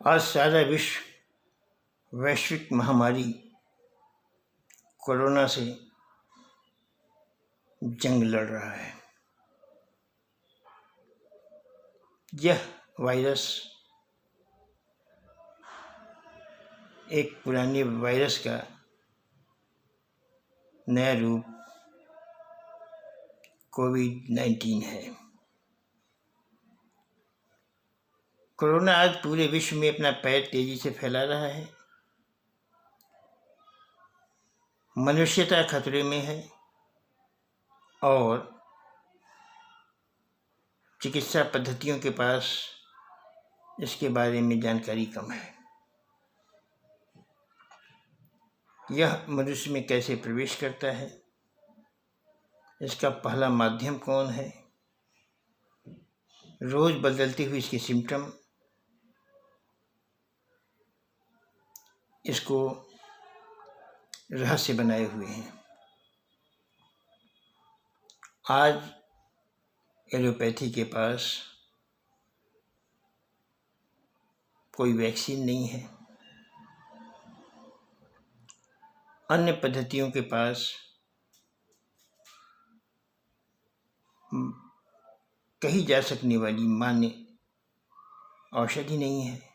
आज सारा विश्व वैश्विक महामारी कोरोना से जंग लड़ रहा है। यह वायरस एक पुराने वायरस का नया रूप कोविड-19 है। कोरोना आज पूरे विश्व में अपना पैर तेजी से फैला रहा है। मनुष्यता खतरे में है और चिकित्सा पद्धतियों के पास इसके बारे में जानकारी कम है। यह मनुष्य में कैसे प्रवेश करता है, इसका पहला माध्यम कौन है, रोज बदलती हुई इसके सिम्टम, इसको रहस्य बनाए हुए हैं। आज एलोपैथी के पास कोई वैक्सीन नहीं है। अन्य पद्धतियों के पास कही जा सकने वाली मान्य औषधि नहीं है।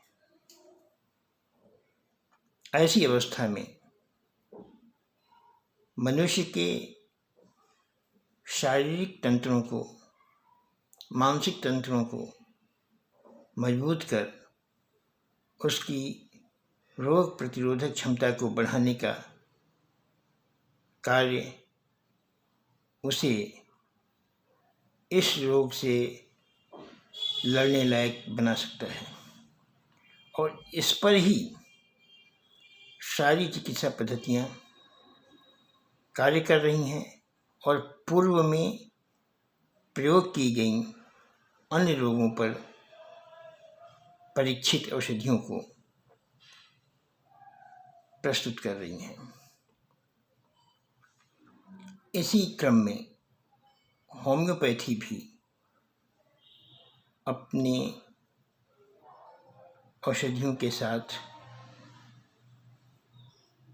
ऐसी अवस्था में मनुष्य के शारीरिक तंत्रों को, मानसिक तंत्रों को मजबूत कर उसकी रोग प्रतिरोधक क्षमता को बढ़ाने का कार्य उसे इस रोग से लड़ने लायक बना सकता है और इस पर ही सारी चिकित्सा पद्धतियाँ कार्य कर रही हैं और पूर्व में प्रयोग की गई अन्य रोगों पर परीक्षित औषधियों को प्रस्तुत कर रही हैं। इसी क्रम में होम्योपैथी भी अपने औषधियों के साथ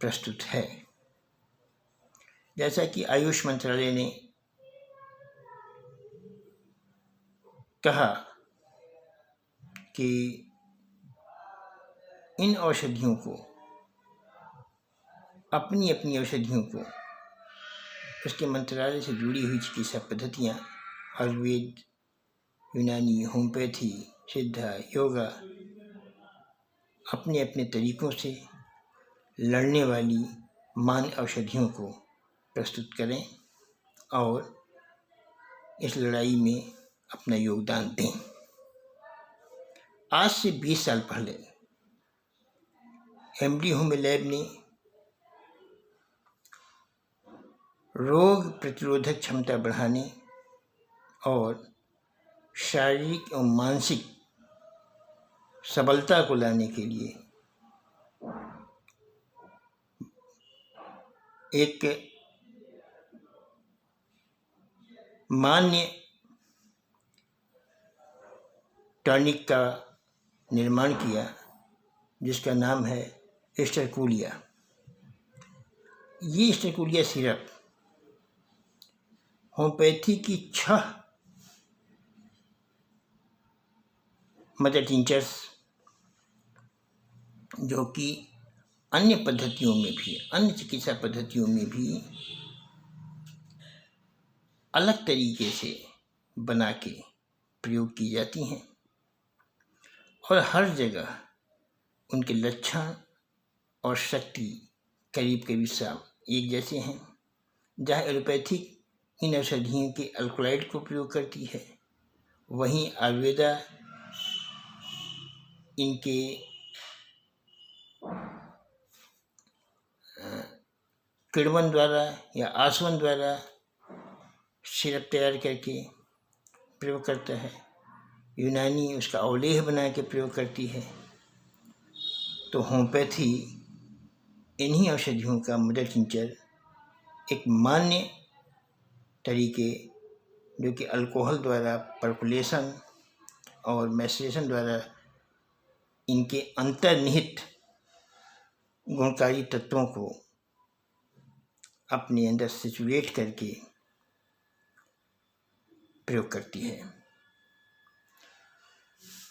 प्रस्तुत है। जैसा कि आयुष मंत्रालय ने कहा कि इन औषधियों को, अपनी अपनी औषधियों को, उसके मंत्रालय से जुड़ी हुई चिकित्सा पद्धतियाँ आयुर्वेद, यूनानी, होम्योपैथी, सिद्धा, योगा अपने अपने तरीक़ों से लड़ने वाली मान्य औषधियों को प्रस्तुत करें और इस लड़ाई में अपना योगदान दें। आज से 20 साल पहले MD होम्यो लैब ने रोग प्रतिरोधक क्षमता बढ़ाने और शारीरिक और मानसिक सबलता को लाने के लिए एक मान्य टॉनिक का निर्माण किया जिसका नाम है स्टरकुलिया। ये स्टरकुलिया सिरप होम्योपैथी की 6 मदर टिंचर्स, जो कि अन्य पद्धतियों में भी, अन्य चिकित्सा पद्धतियों में भी अलग तरीके से बना के प्रयोग की जाती हैं और हर जगह उनके लक्षण और शक्ति करीब करीब सब एक जैसे हैं। जहाँ एलोपैथिक इन औषधियों के अल्कोलॉइड को प्रयोग करती है, वहीं आयुर्वेदा इनके किण्वन द्वारा या आसवन द्वारा सिरप तैयार करके प्रयोग करता है। यूनानी उसका अवलेह बना के प्रयोग करती है। तो होम्योपैथी इन्हीं औषधियों का मदर टिंचर एक मान्य तरीके, जो कि अल्कोहल द्वारा परकुलेशन और मैसरेशन द्वारा इनके अंतर्निहित गुणकारी तत्वों को अपने अंदर सिचुएट करके प्रयोग करती है।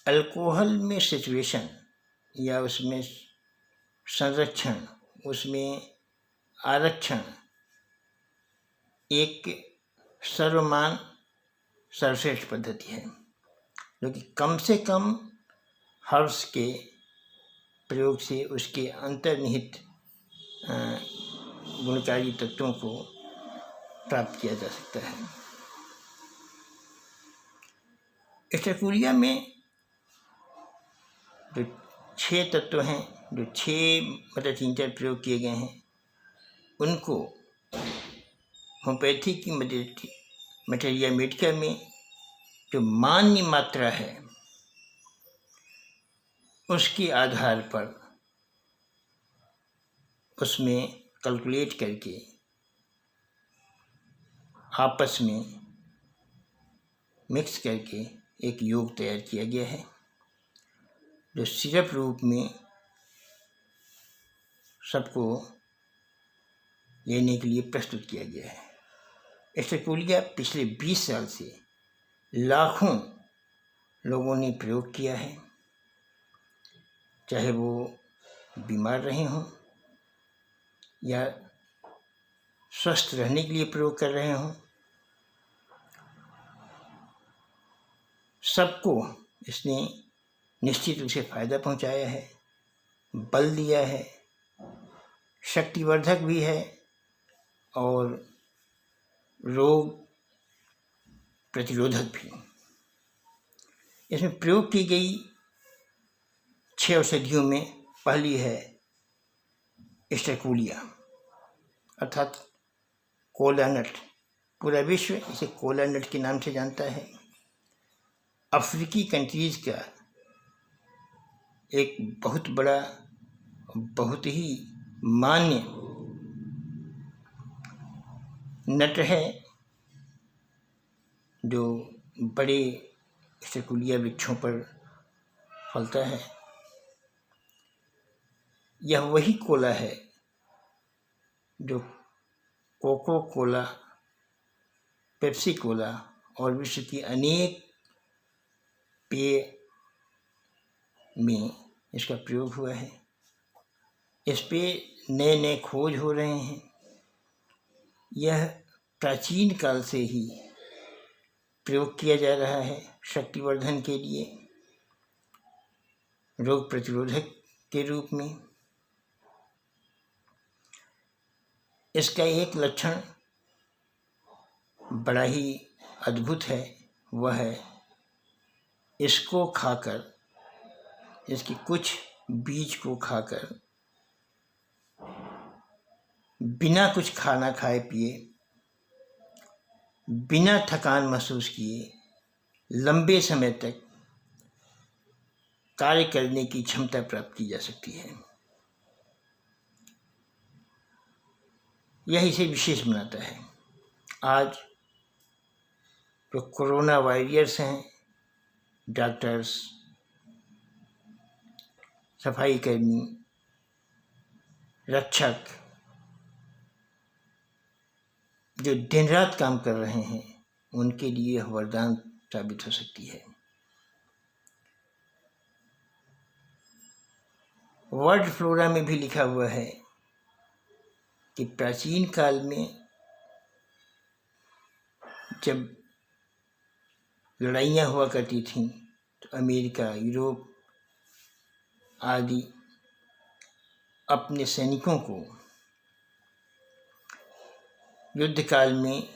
अल्कोहल में सिचुएशन या उसमें संरक्षण, उसमें आरक्षण एक सर्वमान सर्वश्रेष्ठ पद्धति है, जो कि कम से कम हर्ष के प्रयोग से उसके अंतर्निहित गुणकारी तत्वों को प्राप्त किया जा सकता है। स्टैकुलिया में जो 6 तत्व हैं, जो 6 मतलब प्रयोग किए गए हैं, उनको होम्योपैथी की मटेरिया मेडिका में जो मान्य मात्रा है उसके आधार पर उसमें कैलकुलेट करके आपस में मिक्स करके एक योग तैयार किया गया है, जो सिरप रूप में सबको लेने के लिए प्रस्तुत किया गया है। स्टैकुलिया पिछले 20 साल से लाखों लोगों ने प्रयोग किया है, चाहे वो बीमार रहे हों या स्वस्थ रहने के लिए प्रयोग कर रहे हों। सबको इसने निश्चित रूप से फायदा पहुंचाया है, बल दिया है, शक्तिवर्धक भी है और रोग प्रतिरोधक भी। इसमें प्रयोग की गई 6 औषधियों में पहली है स्टैकुलिया अर्थात कोला नट। पूरा विश्व इसे कोला नट के नाम से जानता है। अफ्रीकी कंट्रीज का एक बहुत बड़ा, बहुत ही मान्य नट है, जो बड़े स्टैकुलिया वृक्षों पर फलता है। यह वही कोला है जो कोको कोला, पेप्सी कोला और विश्व की अनेक पेय में इसका प्रयोग हुआ है। इस पे नए नए खोज हो रहे हैं। यह प्राचीन काल से ही प्रयोग किया जा रहा है शक्तिवर्धन के लिए, रोग प्रतिरोधक के रूप में। इसका एक लक्षण बड़ा ही अद्भुत है, वह है इसको खाकर, इसके कुछ बीज को खाकर बिना कुछ खाना खाए पिए, बिना थकान महसूस किए लंबे समय तक कार्य करने की क्षमता प्राप्त की जा सकती है। यह इसे विशेष बनाता है। आज जो कोरोना वॉरियर्स हैं, डॉक्टर्स, सफाई कर्मी, रक्षक, जो दिन रात काम कर रहे हैं, उनके लिए यह वरदान साबित हो सकती है। वर्ल्ड फ्लोरा में भी लिखा हुआ है कि प्राचीन काल में जब लड़ाइयाँ हुआ करती थीं तो अमेरिका, यूरोप आदि अपने सैनिकों को युद्ध काल में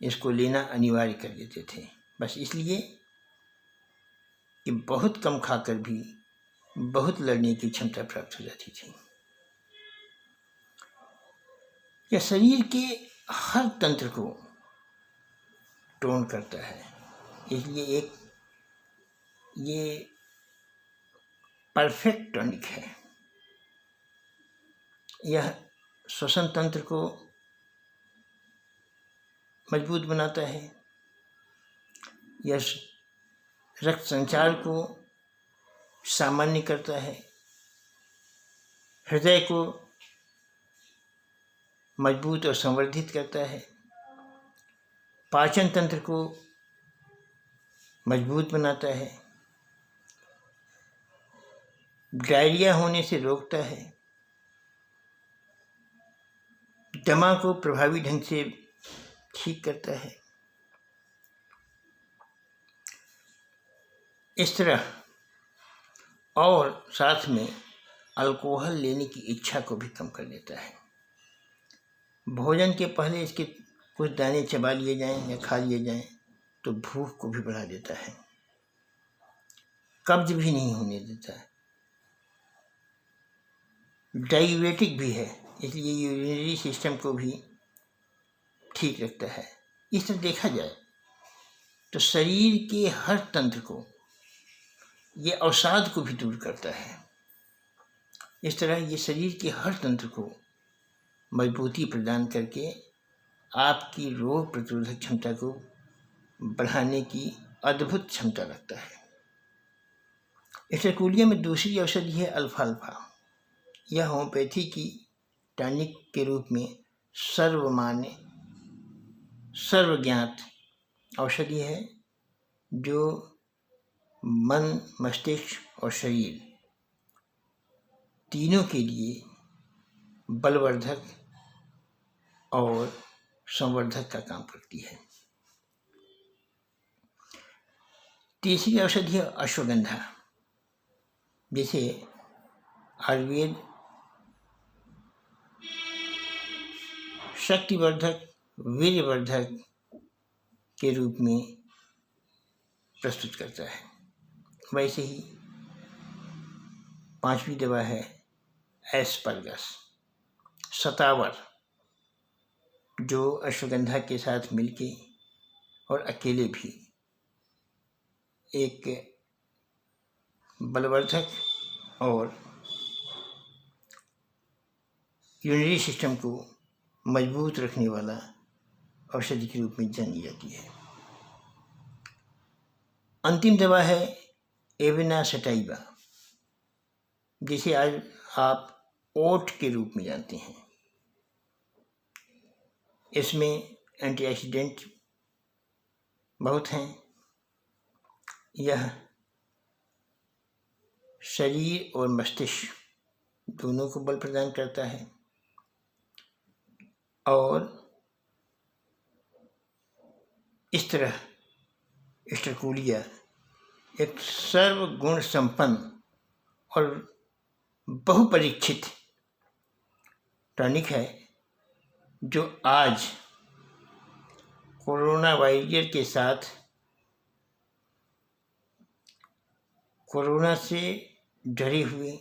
इसको लेना अनिवार्य कर देते थे, बस इसलिए कि बहुत कम खाकर भी बहुत लड़ने की क्षमता प्राप्त हो जाती थी। यह शरीर के हर तंत्र को टोन करता है, इसलिए ये परफेक्ट टॉनिक है। यह श्वसन तंत्र को मजबूत बनाता है, यह रक्त संचार को सामान्य करता है, हृदय को मजबूत और संवर्धित करता है, पाचन तंत्र को मजबूत बनाता है, डायरिया होने से रोकता है, दमा को प्रभावी ढंग से ठीक करता है। इस तरह और साथ में अल्कोहल लेने की इच्छा को भी कम कर देता है। भोजन के पहले इसके कुछ दाने चबा लिए जाएं या खा लिए जाएं तो भूख को भी बढ़ा देता है, कब्ज भी नहीं होने देता है, डायूरेटिक भी है, इसलिए यूरिनरी सिस्टम को भी ठीक रखता है। इस तरह देखा जाए तो शरीर के हर तंत्र को, ये अवसाद को भी दूर करता है। इस तरह ये शरीर के हर तंत्र को मजबूती प्रदान करके आपकी रोग प्रतिरोधक क्षमता को बढ़ाने की अद्भुत क्षमता रखता है। एस्टरकुलिया में दूसरी औषधि है अल्फाल्फा। यह होम्योपैथी की टॉनिक के रूप में सर्वमान्य सर्वज्ञात औषधि है, जो मन, मस्तिष्क और शरीर तीनों के लिए बलवर्धक और संवर्धक का काम करती है। तीसरी औषधि है अश्वगंधा, जिसे आयुर्वेद शक्तिवर्धक, वीर्यवर्धक के रूप में प्रस्तुत करता है। वैसे ही पांचवी दवा है एस्परगस, सतावर, जो अश्वगंधा के साथ मिलके और अकेले भी एक बलवर्धक और यूरिनरी सिस्टम को मजबूत रखने वाला औषधि के रूप में जानी जाती है। अंतिम दवा है एविना सटाइवा, जिसे आज आप ओट के रूप में जानते हैं। इसमें एंटीऑक्सीडेंट बहुत हैं। यह शरीर और मस्तिष्क दोनों को बल प्रदान करता है और इस तरह एस्टरकुलिया एक सर्वगुण संपन्न और बहुपरीक्षित टॉनिक है, जो आज कोरोना वायरस के साथ कोरोना से डरे हुए,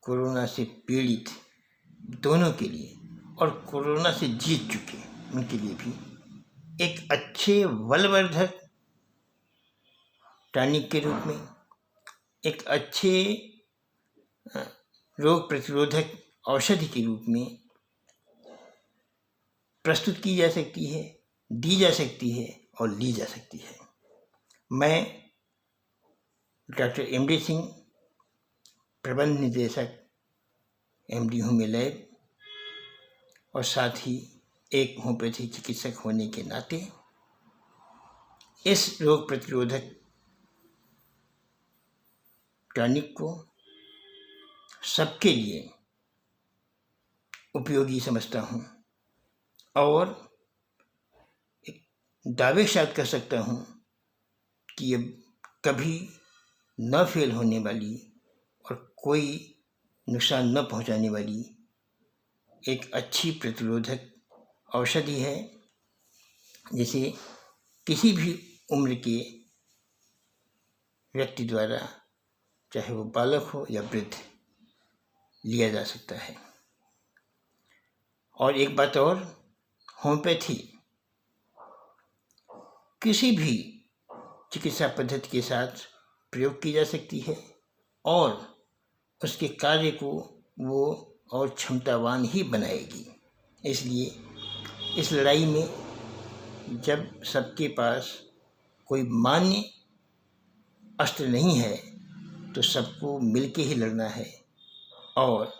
कोरोना से पीड़ित दोनों के लिए और कोरोना से जीत चुके उनके लिए भी एक अच्छे बलवर्धक टॉनिक के रूप में, एक अच्छे रोग प्रतिरोधक औषधि के रूप में प्रस्तुत की जा सकती है, दी जा सकती है और ली जा सकती है। मैं डॉक्टर एम.डी. सिंह, प्रबंध निदेशक एम.डी. होम्यो लैब और साथ ही एक होम्योपैथी चिकित्सक होने के नाते इस रोग प्रतिरोधक टॉनिक को सबके लिए उपयोगी समझता हूँ और एक दावे के साथ कह सकता हूँ कि ये कभी न फेल होने वाली और कोई नुकसान न पहुँचाने वाली एक अच्छी प्रतिरोधक औषधि है, जिसे किसी भी उम्र के व्यक्ति द्वारा, चाहे वो बालक हो या वृद्ध, लिया जा सकता है। और एक बात और, होम्योपैथी किसी भी चिकित्सा पद्धति के साथ प्रयोग की जा सकती है और उसके कार्य को वो और क्षमतावान ही बनाएगी। इसलिए इस लड़ाई में जब सबके पास कोई मान्य अस्त्र नहीं है तो सबको मिलके ही लड़ना है। और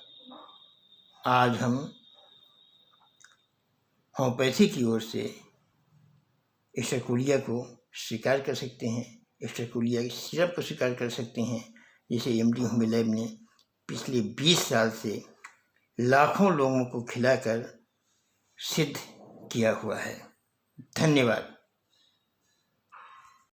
आज हम होम्योपैथी की ओर से एस्ट्राकोलिया को स्वीकार कर सकते हैं, एस्ट्राकोलिया की सिरप को स्वीकार कर सकते हैं, जिसे एमडी होम्योलैब ने पिछले 20 साल से लाखों लोगों को खिलाकर सिद्ध किया हुआ है। धन्यवाद।